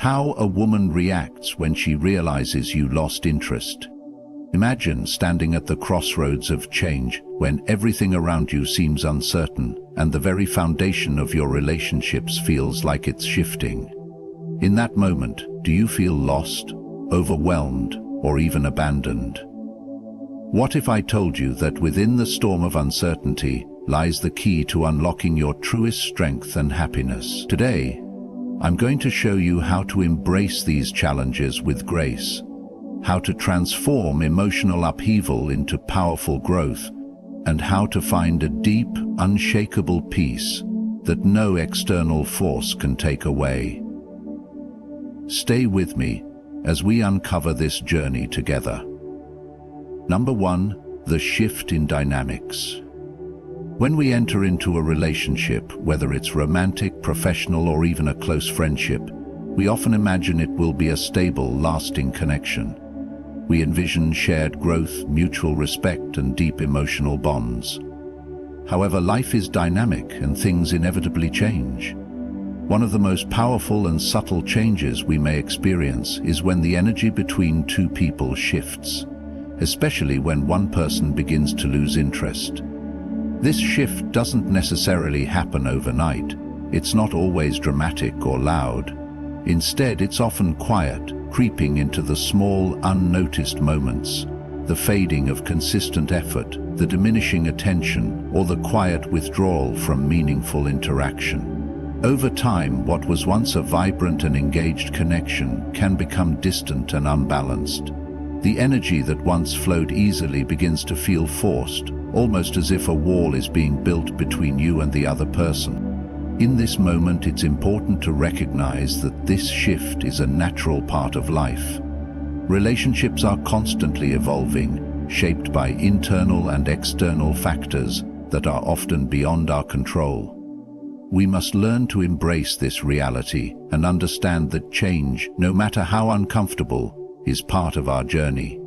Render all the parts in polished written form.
how a woman reacts when she realizes you lost interest. Imagine standing at the crossroads of change when everything around you seems uncertain and the very foundation of your relationships feels like it's shifting. In that moment, do you feel lost, overwhelmed, or even abandoned? What if I told you that within the storm of uncertainty lies the key to unlocking your truest strength and happiness? Today, I'm going to show you how to embrace these challenges with grace, how to transform emotional upheaval into powerful growth, and how to find a deep, unshakable peace that no external force can take away. Stay with me as we uncover this journey together. Number 1, the shift in dynamics. When we enter into a relationship, whether it's romantic, professional, or even a close friendship, we often imagine it will be a stable, lasting connection. We envision shared growth, mutual respect, and deep emotional bonds. However, life is dynamic and things inevitably change. One of the most powerful and subtle changes we may experience is when the energy between two people shifts, especially when one person begins to lose interest. This shift doesn't necessarily happen overnight. It's not always dramatic or loud. Instead, it's often quiet, creeping into the small, unnoticed moments, the fading of consistent effort, the diminishing attention, or the quiet withdrawal from meaningful interaction. Over time, what was once a vibrant and engaged connection can become distant and unbalanced. The energy that once flowed easily begins to feel forced, almost as if a wall is being built between you and the other person. In this moment, it's important to recognize that this shift is a natural part of life. Relationships are constantly evolving, shaped by internal and external factors that are often beyond our control. We must learn to embrace this reality and understand that change, no matter how uncomfortable, is part of our journey.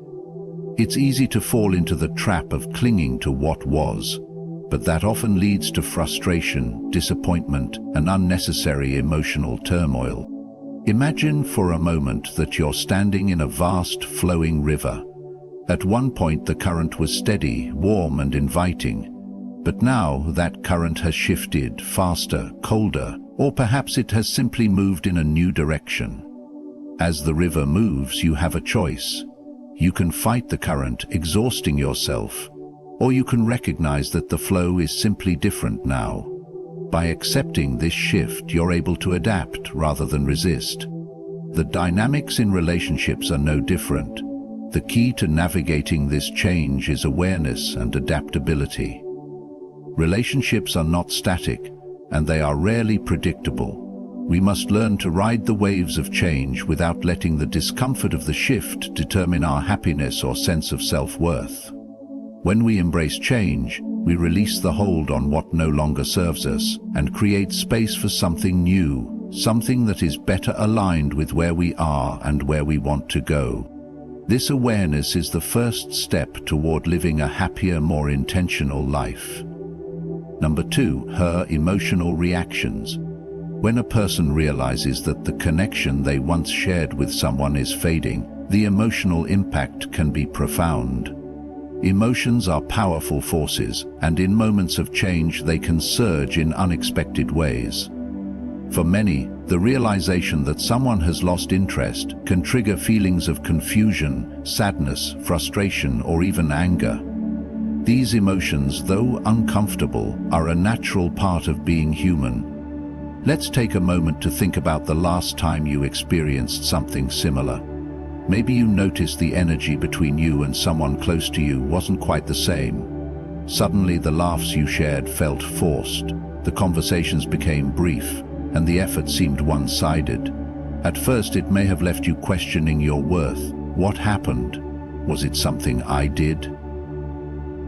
It's easy to fall into the trap of clinging to what was, but that often leads to frustration, disappointment, and unnecessary emotional turmoil. Imagine for a moment that you're standing in a vast, flowing river. At one point, the current was steady, warm, and inviting, but now that current has shifted, faster, colder, or perhaps it has simply moved in a new direction. As the river moves, you have a choice. You can fight the current, exhausting yourself, or you can recognize that the flow is simply different now. By accepting this shift, you're able to adapt rather than resist. The dynamics in relationships are no different. The key to navigating this change is awareness and adaptability. Relationships are not static, and they are rarely predictable. We must learn to ride the waves of change without letting the discomfort of the shift determine our happiness or sense of self-worth. When we embrace change, we release the hold on what no longer serves us and create space for something new, something that is better aligned with where we are and where we want to go. This awareness is the first step toward living a happier, more intentional life. Number 2, her emotional reactions. When a person realizes that the connection they once shared with someone is fading, the emotional impact can be profound. Emotions are powerful forces, and in moments of change they can surge in unexpected ways. For many, the realization that someone has lost interest can trigger feelings of confusion, sadness, frustration, or even anger. These emotions, though uncomfortable, are a natural part of being human. Let's take a moment to think about the last time you experienced something similar. Maybe you noticed the energy between you and someone close to you wasn't quite the same. Suddenly, the laughs you shared felt forced, the conversations became brief, and the effort seemed one-sided. At first, it may have left you questioning your worth. What happened? Was it something I did?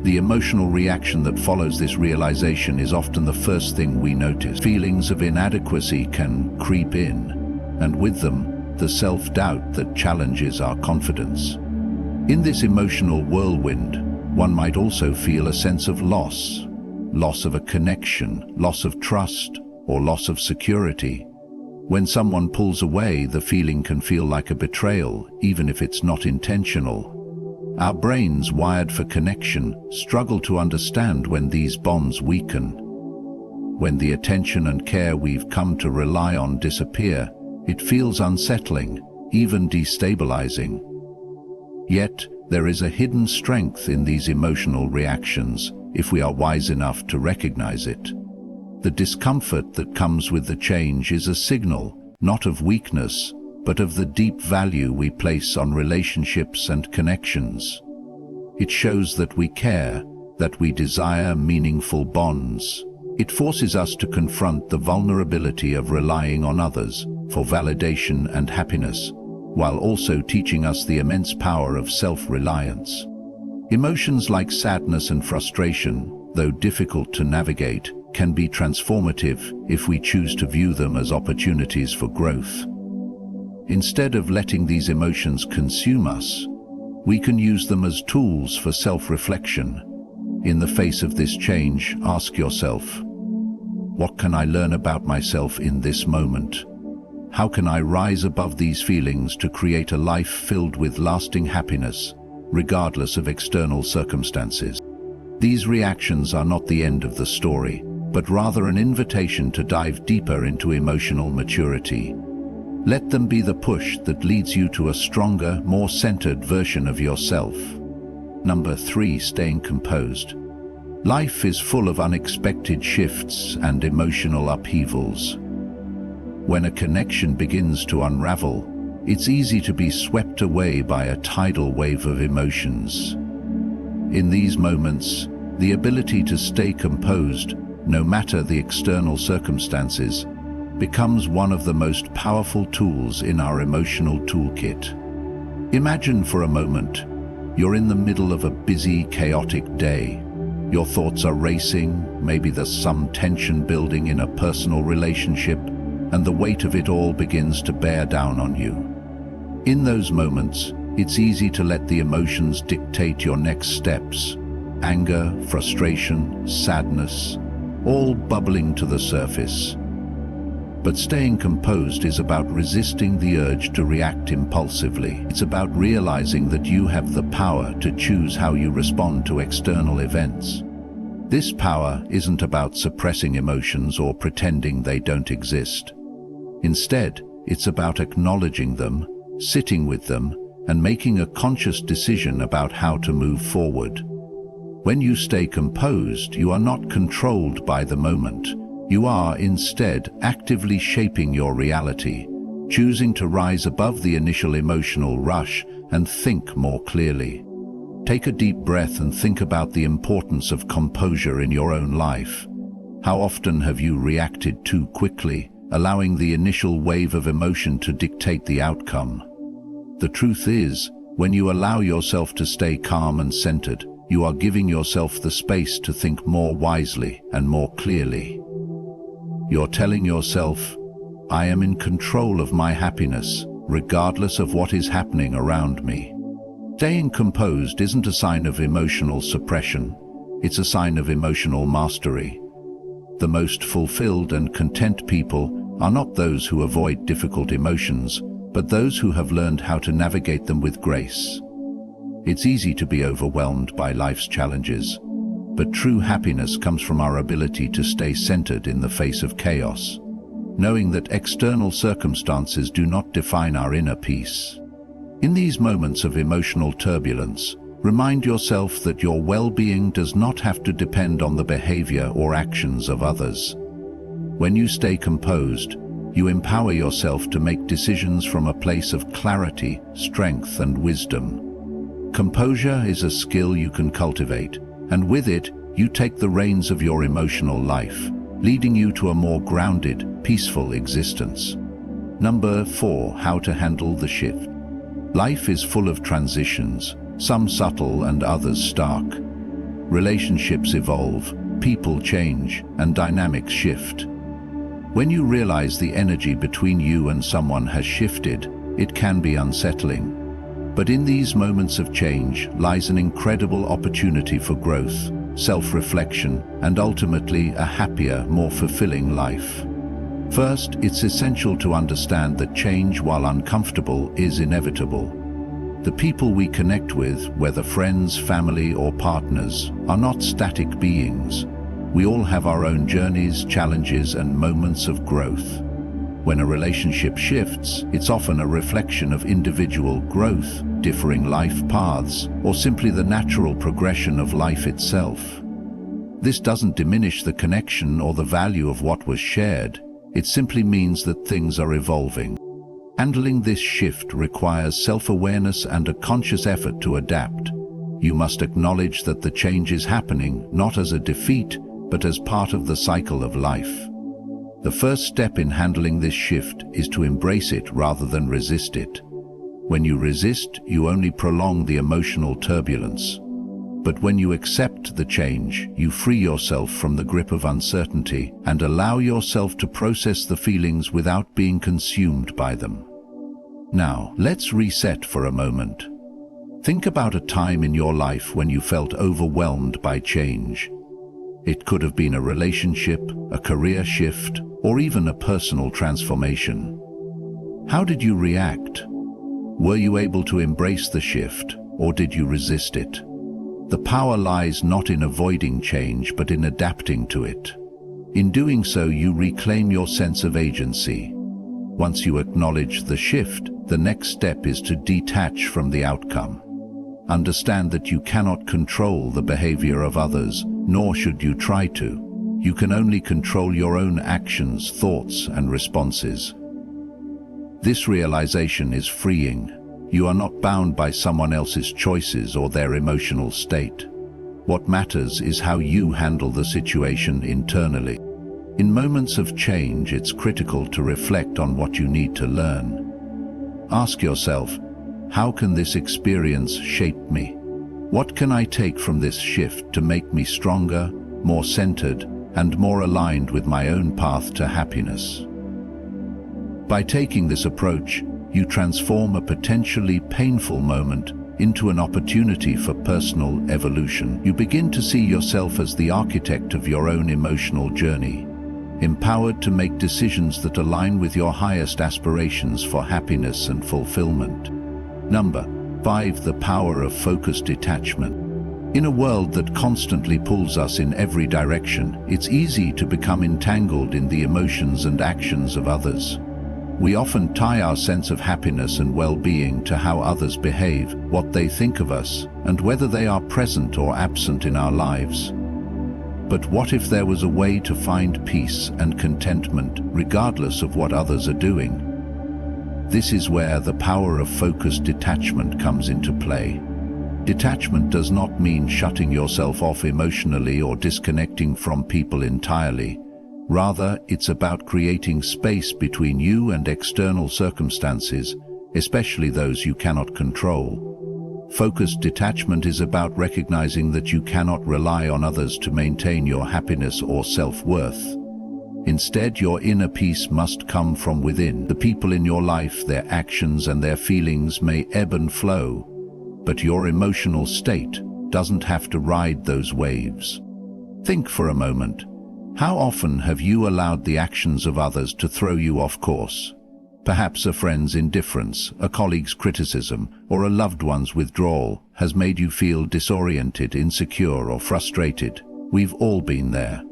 The emotional reaction that follows this realization is often the first thing we notice. Feelings of inadequacy can creep in, and with them, the self-doubt that challenges our confidence. In this emotional whirlwind, one might also feel a sense of loss of a connection, loss of trust, or loss of security. When someone pulls away, the feeling can feel like a betrayal, even if it's not intentional. Our brains, wired for connection, struggle to understand when these bonds weaken. When the attention and care we've come to rely on disappear, it feels unsettling, even destabilizing. Yet, there is a hidden strength in these emotional reactions, if we are wise enough to recognize it. The discomfort that comes with the change is a signal, not of weakness, but of the deep value we place on relationships and connections. It shows that we care, that we desire meaningful bonds. It forces us to confront the vulnerability of relying on others for validation and happiness, while also teaching us the immense power of self-reliance. Emotions like sadness and frustration, though difficult to navigate, can be transformative if we choose to view them as opportunities for growth. Instead of letting these emotions consume us, we can use them as tools for self-reflection. In the face of this change, ask yourself, what can I learn about myself in this moment? How can I rise above these feelings to create a life filled with lasting happiness, regardless of external circumstances? These reactions are not the end of the story, but rather an invitation to dive deeper into emotional maturity. Let them be the push that leads you to a stronger, more centered version of yourself. Number 3, staying composed. Life is full of unexpected shifts and emotional upheavals. When a connection begins to unravel, it's easy to be swept away by a tidal wave of emotions. In these moments, the ability to stay composed, no matter the external circumstances, becomes one of the most powerful tools in our emotional toolkit. Imagine for a moment, you're in the middle of a busy, chaotic day. Your thoughts are racing, maybe there's some tension building in a personal relationship, and the weight of it all begins to bear down on you. In those moments, it's easy to let the emotions dictate your next steps. Anger, frustration, sadness, all bubbling to the surface. But staying composed is about resisting the urge to react impulsively. It's about realizing that you have the power to choose how you respond to external events. This power isn't about suppressing emotions or pretending they don't exist. Instead, it's about acknowledging them, sitting with them, and making a conscious decision about how to move forward. When you stay composed, you are not controlled by the moment. You are instead actively shaping your reality, choosing to rise above the initial emotional rush and think more clearly. Take a deep breath and think about the importance of composure in your own life. How often have you reacted too quickly, allowing the initial wave of emotion to dictate the outcome? The truth is, when you allow yourself to stay calm and centered, you are giving yourself the space to think more wisely and more clearly. You're telling yourself, I am in control of my happiness, regardless of what is happening around me. Staying composed isn't a sign of emotional suppression, it's a sign of emotional mastery. The most fulfilled and content people are not those who avoid difficult emotions, but those who have learned how to navigate them with grace. It's easy to be overwhelmed by life's challenges, but true happiness comes from our ability to stay centered in the face of chaos, knowing that external circumstances do not define our inner peace. In these moments of emotional turbulence, remind yourself that your well-being does not have to depend on the behavior or actions of others. When you stay composed, you empower yourself to make decisions from a place of clarity, strength, and wisdom. Composure is a skill you can cultivate, and with it, you take the reins of your emotional life, leading you to a more grounded, peaceful existence. Number 4, how to handle the shift. Life is full of transitions, some subtle and others stark. Relationships evolve, people change, and dynamics shift. When you realize the energy between you and someone has shifted, it can be unsettling. But in these moments of change lies an incredible opportunity for growth, self-reflection, and ultimately a happier, more fulfilling life. First, it's essential to understand that change, while uncomfortable, is inevitable. The people we connect with, whether friends, family, or partners, are not static beings. We all have our own journeys, challenges, and moments of growth. When a relationship shifts, it's often a reflection of individual growth, differing life paths, or simply the natural progression of life itself. This doesn't diminish the connection or the value of what was shared. It simply means that things are evolving. Handling this shift requires self-awareness and a conscious effort to adapt. You must acknowledge that the change is happening, not as a defeat, but as part of the cycle of life. The first step in handling this shift is to embrace it rather than resist it. When you resist, you only prolong the emotional turbulence. But when you accept the change, you free yourself from the grip of uncertainty and allow yourself to process the feelings without being consumed by them. Now, let's reset for a moment. Think about a time in your life when you felt overwhelmed by change. It could have been a relationship, a career shift, or even a personal transformation. How did you react? Were you able to embrace the shift, or did you resist it? The power lies not in avoiding change, but in adapting to it. In doing so, you reclaim your sense of agency. Once you acknowledge the shift, the next step is to detach from the outcome. Understand that you cannot control the behavior of others, nor should you try to. You can only control your own actions, thoughts, and responses. This realization is freeing. You are not bound by someone else's choices or their emotional state. What matters is how you handle the situation internally. In moments of change, it's critical to reflect on what you need to learn. Ask yourself, how can this experience shape me? What can I take from this shift to make me stronger, more centered, and more aligned with my own path to happiness? By taking this approach, you transform a potentially painful moment into an opportunity for personal evolution. You begin to see yourself as the architect of your own emotional journey, empowered to make decisions that align with your highest aspirations for happiness and fulfillment. Number 5. The power of focused detachment. In a world that constantly pulls us in every direction, it's easy to become entangled in the emotions and actions of others. We often tie our sense of happiness and well-being to how others behave, what they think of us, and whether they are present or absent in our lives. But what if there was a way to find peace and contentment regardless of what others are doing? This is where the power of focused detachment comes into play. Detachment does not mean shutting yourself off emotionally or disconnecting from people entirely. Rather, it's about creating space between you and external circumstances, especially those you cannot control. Focused detachment is about recognizing that you cannot rely on others to maintain your happiness or self-worth. Instead, your inner peace must come from within. The people in your life, their actions and their feelings may ebb and flow, but your emotional state doesn't have to ride those waves. Think for a moment. How often have you allowed the actions of others to throw you off course? Perhaps a friend's indifference, a colleague's criticism, or a loved one's withdrawal has made you feel disoriented, insecure, or frustrated. We've all been there.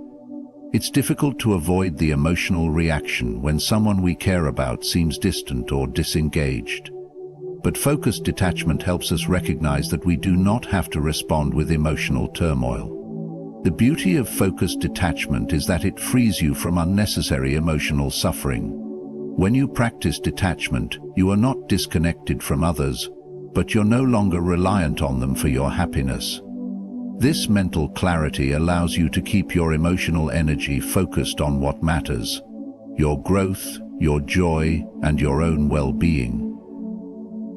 It's difficult to avoid the emotional reaction when someone we care about seems distant or disengaged. But focused detachment helps us recognize that we do not have to respond with emotional turmoil. The beauty of focused detachment is that it frees you from unnecessary emotional suffering. When you practice detachment, you are not disconnected from others, but you're no longer reliant on them for your happiness. This mental clarity allows you to keep your emotional energy focused on what matters: your growth, your joy, and your own well-being.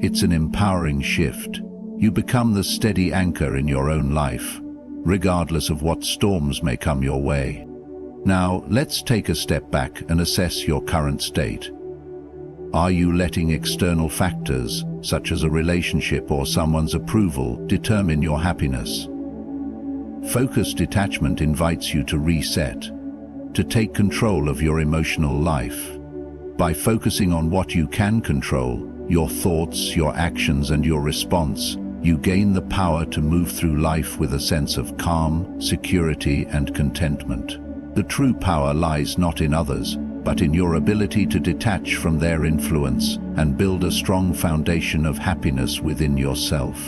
It's an empowering shift. You become the steady anchor in your own life, regardless of what storms may come your way. Now, let's take a step back and assess your current state. Are you letting external factors, such as a relationship or someone's approval, determine your happiness? Focused detachment invites you to reset. to take control of your emotional life. By focusing on what you can control, your thoughts, your actions, and your response, you gain the power to move through life with a sense of calm, security, and contentment. The true power lies not in others, but in your ability to detach from their influence and build a strong foundation of happiness within yourself.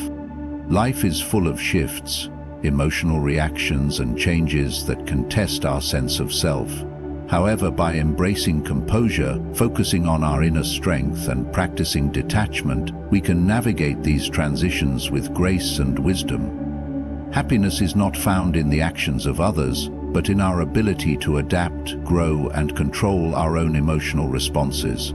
Life is full of shifts, emotional reactions, and changes that can test our sense of self. However, by embracing composure, focusing on our inner strength, and practicing detachment, we can navigate these transitions with grace and wisdom. Happiness is not found in the actions of others, but in our ability to adapt, grow, and control our own emotional responses.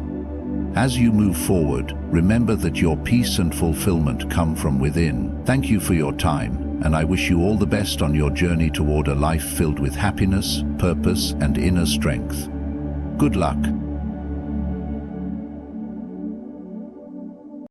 As you move forward, remember that your peace and fulfillment come from within. Thank you for your time, and I wish you all the best on your journey toward a life filled with happiness, purpose, and inner strength. Good luck.